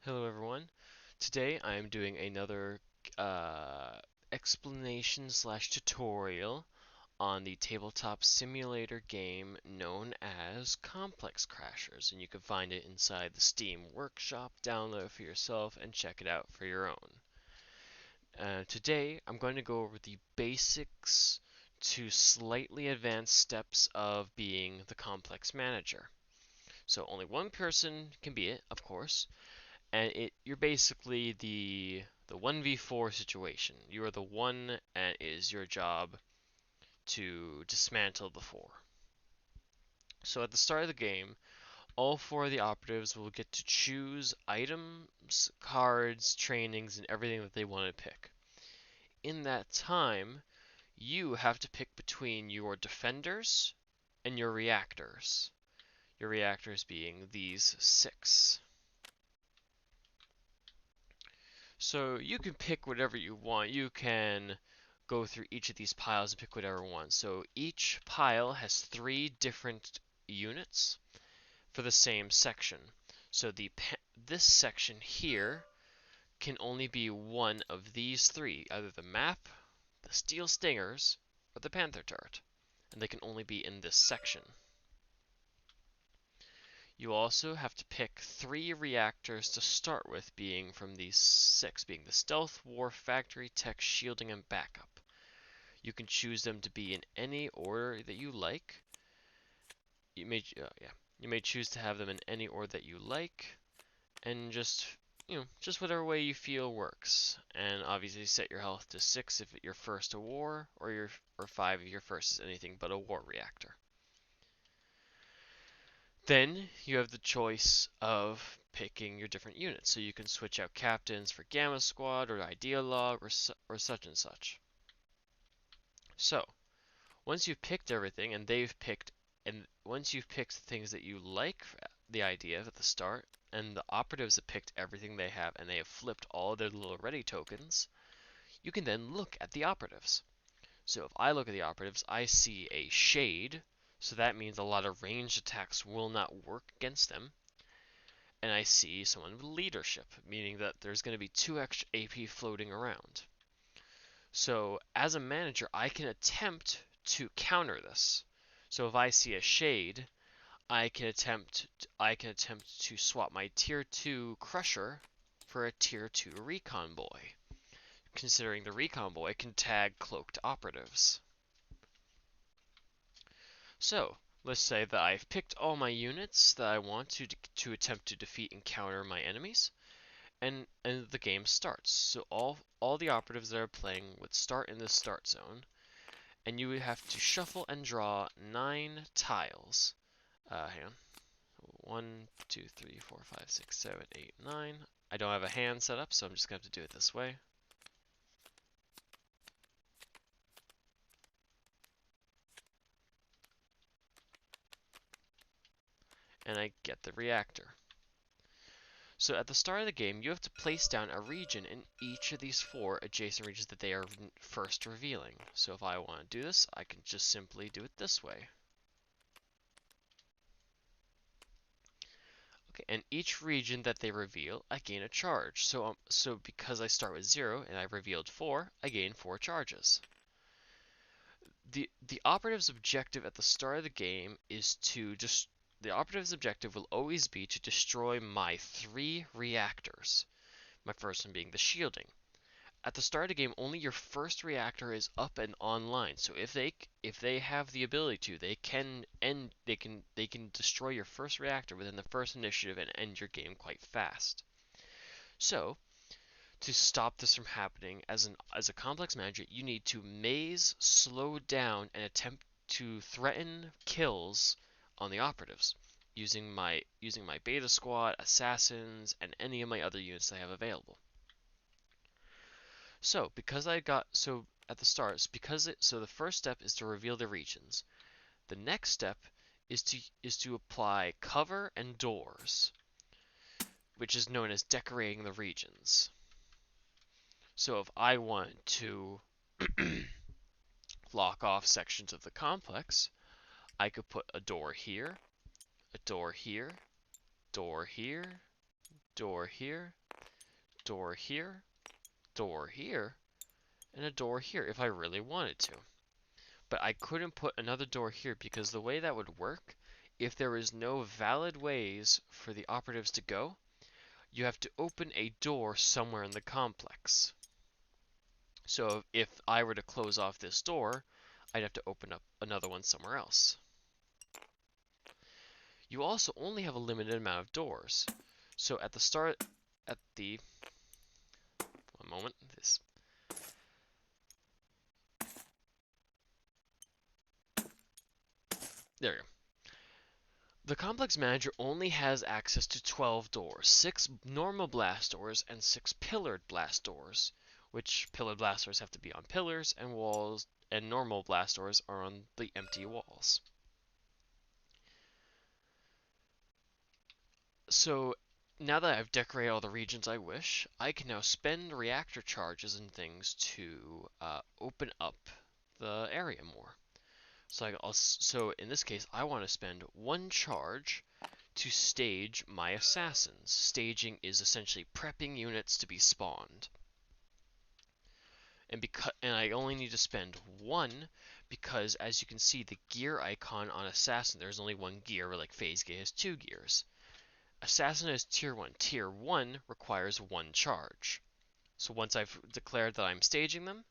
Hello everyone. Today I am doing another uh, explanation slash tutorial on the tabletop simulator game known as Complex Crashers, and you can find it inside the Steam Workshop. Download it for yourself and check it out for your own. Today I'm going to go over the basics to slightly advanced steps of being the complex manager. So only one person can be it, of course, and you're basically the 1v4 situation. You are the one, and it is your job to dismantle the four. So at the start of the game, all four of the operatives will get to choose items, cards, trainings, and everything that they want to pick. In that time, you have to pick between your defenders and your reactors. Your reactors being these six. So you can pick whatever you want. You can go through each of these piles and pick whatever one. So each pile has three different units for the same section. So this section here can only be one of these three, either the map, the steel stingers, or the panther turret. And they can only be in this section. You also have to pick three reactors to start with, being from these six, being the stealth, war, factory, tech, shielding, and backup. You can choose them to be in any order that you like. You may choose to have them in any order that you like, and just whatever way you feel works. And obviously set your health to 6 if you're first to war, or 5 if your first is anything but a war reactor. Then you have the choice of picking your different units. So you can switch out captains for Gamma Squad or Ideologue or such and such. So once you've picked everything and once you've picked things that you like the idea of at the start, and the operatives have picked everything they have and they have flipped all their little ready tokens, you can then look at the operatives. So if I look at the operatives, I see a shade, so that means a lot of ranged attacks will not work against them. And I see someone with leadership, meaning that there's going to be 2 extra AP floating around. So as a manager, I can attempt to counter this. So if I see a shade, I can attempt to swap my tier 2 crusher for a tier 2 recon boy, considering the recon boy can tag cloaked operatives. So let's say that I've picked all my units that I want to attempt to defeat and counter my enemies. And the game starts. So all the operatives that are playing would start in the start zone, and you would have to shuffle and draw 9 tiles. Hang on. 1, 2, 3, 4, 5, 6, 7, 8, 9. I don't have a hand set up, so I'm just going to have to do it this way. And I get the reactor. So at the start of the game, you have to place down a region in each of these 4 adjacent regions that they are first revealing. So if I want to do this, I can just simply do it this way. Okay, and each region that they reveal, I gain a charge. So because I start with 0 and I revealed 4, I gain 4 charges. The operative's objective at the start of the game is to just the operative's objective will always be to destroy my 3 reactors. My first one being the shielding. At the start of the game, only your first reactor is up and online. So if they have the ability to, they can destroy your first reactor within the first initiative and end your game quite fast. So to stop this from happening, as a complex manager, you need to maze, slow down, and attempt to threaten kills on the operatives using my beta squad, assassins, and any of my other units I have available. So because I got so at the start, so the first step is to reveal the regions. The next step is to apply cover and doors, which is known as decorating the regions. So if I want to lock off sections of the complex, I could put a door here, a door here, door here, door here, door here, door here, and a door here if I really wanted to. But I couldn't put another door here because the way that would work, if there is no valid ways for the operatives to go, you have to open a door somewhere in the complex. So if I were to close off this door, I'd have to open up another one somewhere else. You also only have a limited amount of doors. So at the start, one moment, there you go. The complex manager only has access to 12 doors, 6 normal blast doors and 6 pillared blast doors, which pillared blast doors have to be on pillars and walls, and normal blast doors are on the empty walls. So now that I've decorated all the regions I wish, I can now spend reactor charges and things to open up the area more. So in this case, I want to spend 1 charge to stage my assassins. Staging is essentially prepping units to be spawned. And I only need to spend 1 because, as you can see, the gear icon on assassin, there's only 1 gear, like phase gate has 2 gears. Assassin is tier 1. Tier 1 requires 1 charge. So once I've declared that I'm staging them,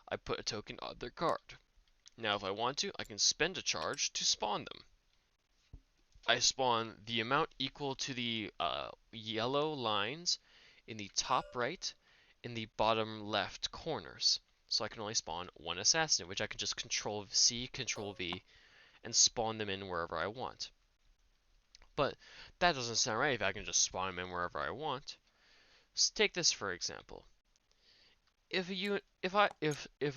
I put a token on their card. Now if I want to, I can spend a charge to spawn them. I spawn the amount equal to the yellow lines in the top right, in the bottom left corners. So I can only spawn 1 assassin, which I can just Control C, Control V, and spawn them in wherever I want. But that doesn't sound right if I can just spawn them in wherever I want. Take this for example. If an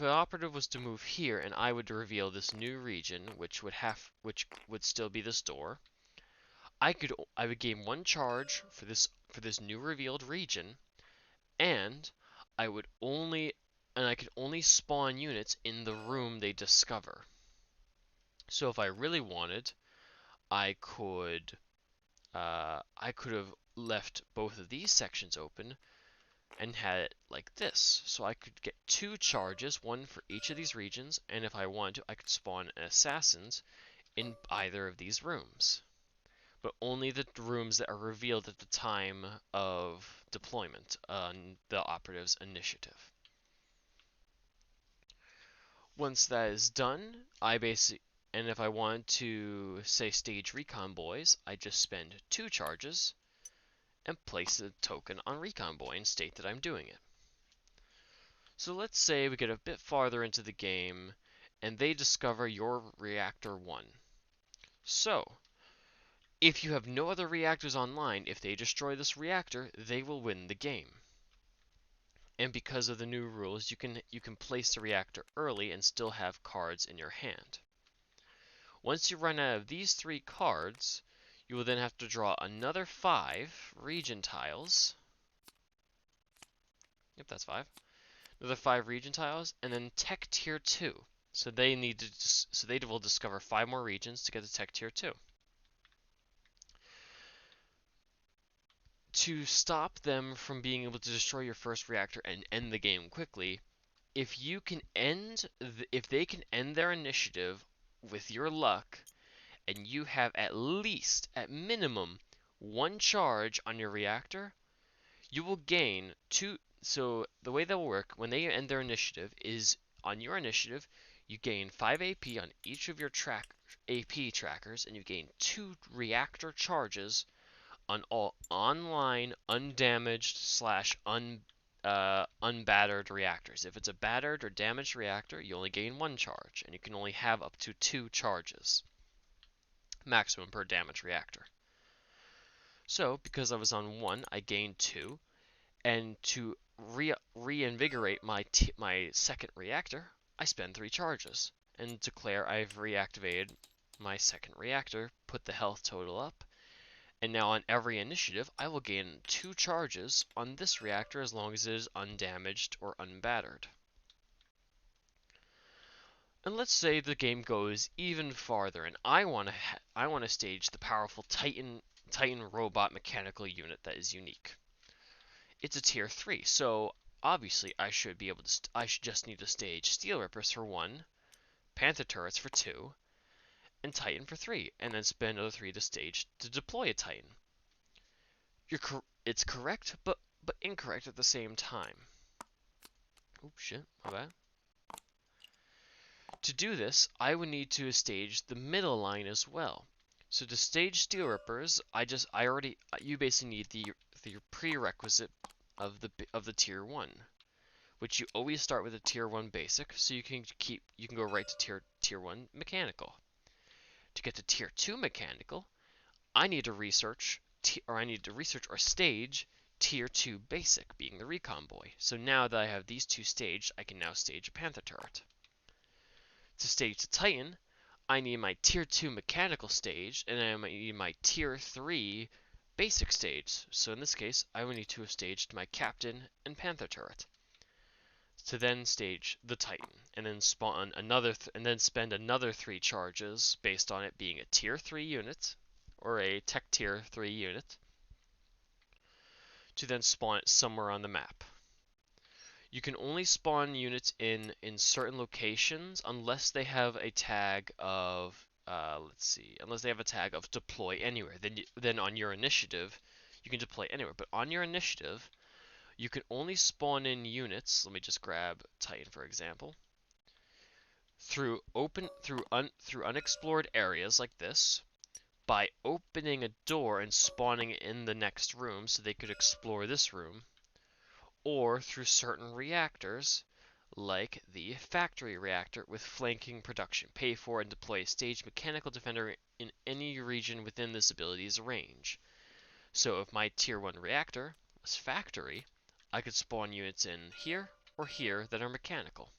operative was to move here and I would reveal this new region, which would still be this door, I would gain 1 charge for this new revealed region, and I could only spawn units in the room they discover. So if I really wanted, I could have left both of these sections open and had it like this. So I could get 2 charges, 1 for each of these regions, and if I wanted to, I could spawn assassins in either of these rooms. But only the rooms that are revealed at the time of deployment on the operative's initiative. Once that is done, and if I want to, say, stage recon boys, I just spend 2 charges and place a token on recon boy and state that I'm doing it. So let's say we get a bit farther into the game and they discover your reactor 1. So if you have no other reactors online, if they destroy this reactor, they will win the game. And because of the new rules, you can place the reactor early and still have cards in your hand. Once you run out of these 3 cards, you will then have to draw another 5 region tiles. Yep, that's 5. Another 5 region tiles, and then Tech Tier 2. So they will discover 5 more regions to get to Tech Tier 2. To stop them from being able to destroy your first reactor and end the game quickly, if they can end their initiative with your luck, and you have at minimum 1 charge on your reactor, you will gain 2. So the way that will work when they end their initiative is on your initiative, you gain 5 AP on each of your AP trackers, and you gain 2 reactor charges on all online undamaged / unbattered reactors. If it's a battered or damaged reactor, you only gain 1 charge, and you can only have up to 2 charges maximum per damaged reactor. So because I was on 1, I gained 2, and to reinvigorate my second reactor, I spend 3 charges and declare I've reactivated my second reactor, put the health total up, and now on every initiative I will gain 2 charges on this reactor as long as it is undamaged or unbattered. And let's say the game goes even farther and I want to stage the powerful Titan Titan robot mechanical unit that is unique. It's a tier 3, so obviously I should be able to. I should just need to stage Steel Rippers for 1, Panther Turrets for 2, and Titan for 3, and then spend another 3 to stage to deploy a Titan. It's correct, but incorrect at the same time. Oops, shit, my bad. To do this, I would need to stage the middle line as well. So to stage Steel Rippers, you basically need the prerequisite of the tier 1, which you always start with a tier 1 basic, so you can go right to tier 1 mechanical. To get to tier 2 mechanical, I need to research or stage tier 2 basic, being the recon boy. So now that I have these two staged, I can now stage a Panther turret. To stage the Titan, I need my tier 2 mechanical stage, and I need my tier 3 basic stage. So in this case, I will need to have staged my Captain and Panther turret. To then stage the Titan, and then spawn and then spend another 3 charges based on it being a tier 3 unit, or a tech tier 3 unit, to then spawn it somewhere on the map. You can only spawn units in certain locations unless they have a tag of unless they have a tag of deploy anywhere. Then on your initiative, you can deploy anywhere. But on your initiative, you can only spawn in units. Let me just grab Titan for example. Through unexplored areas like this, by opening a door and spawning in the next room so they could explore this room, or through certain reactors, like the factory reactor with flanking production. Pay for and deploy a staged mechanical defender in any region within this ability's range. So if my tier 1 reactor was factory, I could spawn units in here or here that are mechanical.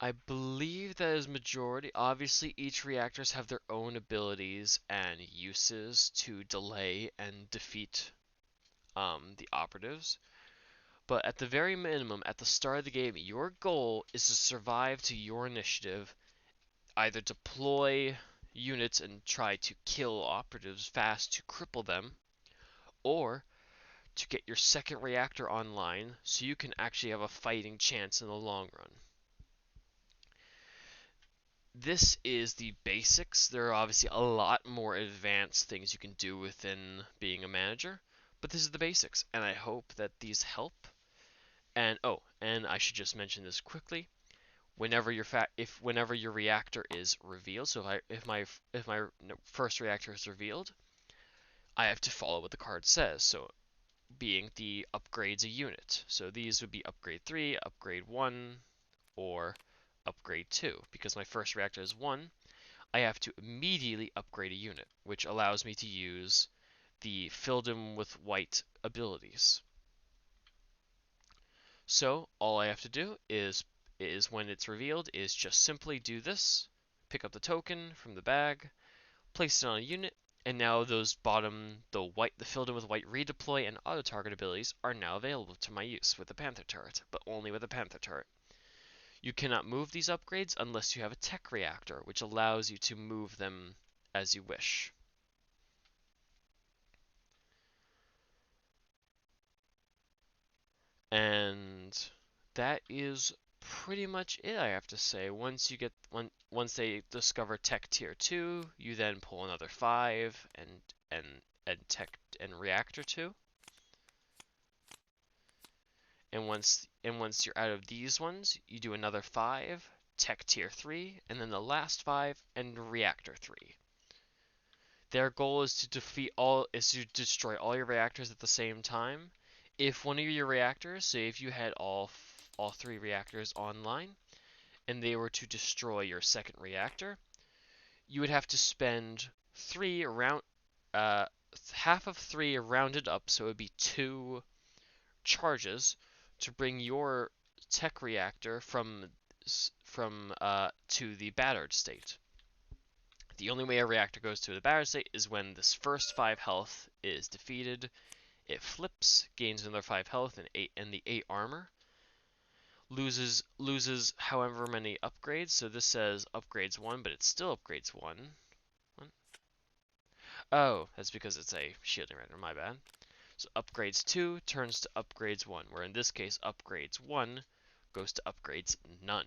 I believe that is majority. Obviously, each reactors have their own abilities and uses to delay and defeat the operatives. But at the very minimum, at the start of the game, your goal is to survive to your initiative, either deploy units and try to kill operatives fast to cripple them, or to get your second reactor online so you can actually have a fighting chance in the long run. This is the basics. There are obviously a lot more advanced things you can do within being a manager, but this is the basics, and I hope that these help. And and I should just mention this quickly. Whenever your reactor is revealed, so if my first reactor is revealed, I have to follow what the card says. So being the upgrades a unit. So these would be upgrade 3, upgrade 1, or upgrade 2. Because my first reactor is 1, I have to immediately upgrade a unit, which allows me to use the filled in with white abilities. So all I have to do is when it's revealed is just simply do this, pick up the token from the bag, place it on a unit, and now those the filled in with white redeploy and auto target abilities are now available to my use with the Panther turret, but only with the Panther turret. You cannot move these upgrades unless you have a tech reactor, which allows you to move them as you wish. And that is pretty much it, I have to say. Once they discover tech tier 2, you then pull another 5 and tech and reactor 2. And once you're out of these ones, you do another 5, tech tier 3, and then the last 5 and reactor 3. Their goal is to destroy all your reactors at the same time. If one of your reactors, say if you had all 3 reactors online, and they were to destroy your second reactor, you would have to spend half of 3 rounded up, so it would be 2 charges to bring your tech reactor from to the battered state. The only way a reactor goes to the battered state is when this first 5 health is defeated. It flips, gains another 5 health and the 8 armor. Loses however many upgrades. So this says upgrades 1, but it still upgrades 1. Oh, that's because it's a shielding render, my bad. So upgrades 2 turns to upgrades 1, where in this case upgrades 1 goes to upgrades none.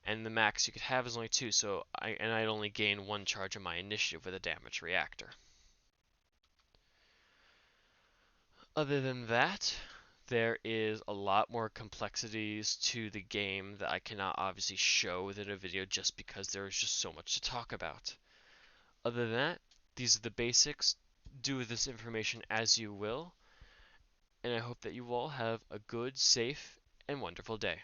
And the max you could have is only 2, so I'd only gain 1 charge of my initiative with a damaged reactor. Other than that, there is a lot more complexities to the game that I cannot obviously show within a video just because there is just so much to talk about. Other than that, these are the basics. Do with this information as you will, and I hope that you all have a good, safe, and wonderful day.